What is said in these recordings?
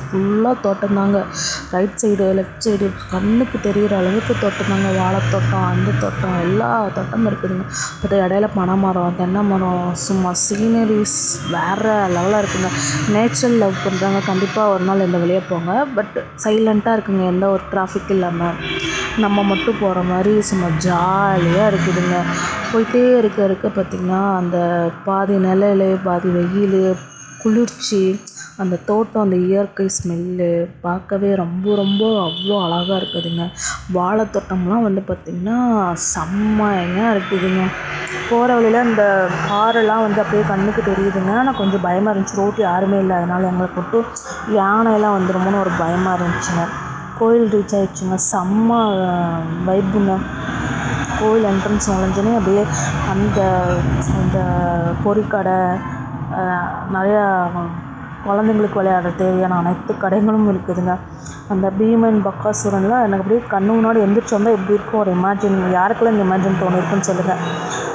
ஃபுல்லாக தோட்டம் தாங்க. ரைட் சைடு லெஃப்ட் சைடு கண்ணுக்கு தெரிகிற அளவுக்கு தோட்டம் தாங்க. வாழைத்தோட்டம், அந்த தோட்டம், எல்லா தோட்டமும் இருக்குதுங்க. இப்போ இடையில பனை மரம், தென்னை மரம், சும்மா சீனரிஸ் வேறு லெவலாக இருக்குங்க. நேச்சுரல் லவ் பண்ணுறாங்க, கண்டிப்பாக ஒரு நாள் இந்த வழியாக போங்க. பட் சைலண்ட்டாக இருக்குங்க, எந்த ஒரு டிராஃபிக் இல்லாமல் நம்ம மட்டும் போகிற மாதிரி சும்மா ஜாலியாக இருக்குதுங்க. போயிட்டே இருக்க பார்த்திங்கன்னா அந்த பாதி நிழல் பாதி வெயில், குளிர்ச்சி, அந்த தோட்டம், அந்த இயற்கை ஸ்மெல்லு பார்க்கவே ரொம்ப ரொம்ப அவ்வளோ அழகாக இருக்குதுங்க. வாழைத்தோட்டம்லாம் வந்து பார்த்திங்கன்னா செம்மையாக இருக்குதுங்க. போகிற வழியில் இந்த காரெல்லாம் வந்து அப்படியே கண்ணுக்கு தெரியுதுங்க. ஆனால் கொஞ்சம் பயமாக இருந்துச்சு, ரோட்டு யாருமே இல்லை, அதனால் எங்களுக்கு மட்டும் யானையெல்லாம் வந்துடுமோன்னு ஒரு பயமாக இருந்துச்சுங்க. கோயில் ரீச் ஆகிடுச்சுங்க. செம்ம வைப்புங்க. கோயில் என்ட்ரன்ஸ் நுழைஞ்சோன்னே அப்படியே அந்த அந்த பொரிக்கடை, நிறையா குழந்தைங்களுக்கு விளையாட தேவையான அனைத்து கடைகளும் இருக்குதுங்க. அந்த பீமன் பக்காசுரன்லாம் எனக்கு அப்படியே கண்ணு முன்னாடி எந்திரிச்சு வந்தால் எப்படி இருக்கும் ஒரு இமேஜின். யாருக்கெல்லாம் இந்த இமேஜின் தோணிருக்குன்னு சொல்லுங்கள்.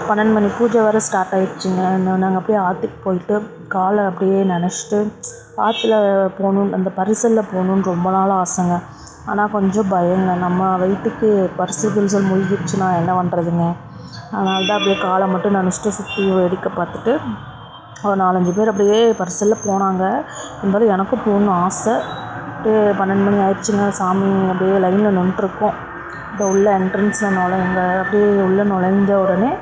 12 மணி பூஜை வேறு ஸ்டார்ட் ஆகிடுச்சிங்க. நாங்கள் அப்படியே ஆற்றுக்கு போயிட்டு காலை அப்படியே நினச்சிட்டு ஆற்றுல போகணும், அந்த பரிசலில் போகணுன்னு ரொம்ப நாள் ஆசைங்க. ஆனால் கொஞ்சம் பயங்க, நம்ம வெயிட்டுக்கு பரிசல் மூழ்கிடுச்சுன்னா என்ன பண்ணுறதுங்க. அதனால தான் அப்படியே காலை மட்டும் நினச்சிட்டு சுற்றி வேடிக்கை பார்த்துட்டு ஒரு 4-5 பேர் அப்படியே பரிசலில் போனாங்க. இருந்தாலும் எனக்கும் போகணுன்னு ஆசை. அப்படியே 12 மணி ஆயிடுச்சுங்க. சாமி அப்படியே லைனில் நின்றுருக்கோம். இப்போ உள்ள என்ட்ரன்ஸில் அப்படியே உள்ளே நுழைஞ்ச உடனே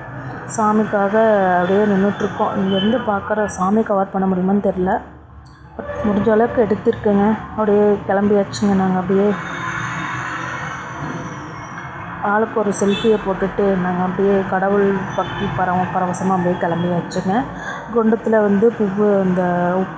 சாமிக்காக அப்படியே நின்றுட்டுருக்கோம். இங்கேருந்து பார்க்குற சாமி கவர் பண்ண முடியுமான்னு தெரில, பட் முடிஞ்ச அளவுக்கு எடுத்திருக்கேங்க. அப்படியே கிளம்பியாச்சுங்க. நாங்கள் அப்படியே ஆளுக்கு ஒரு செல்ஃபியை போட்டுட்டு நாங்கள் அப்படியே கடவுள் பக்தி பரவசமாக அப்படியே கிளம்பியாச்சுங்க. குண்டத்தில் வந்து அந்த உப்பு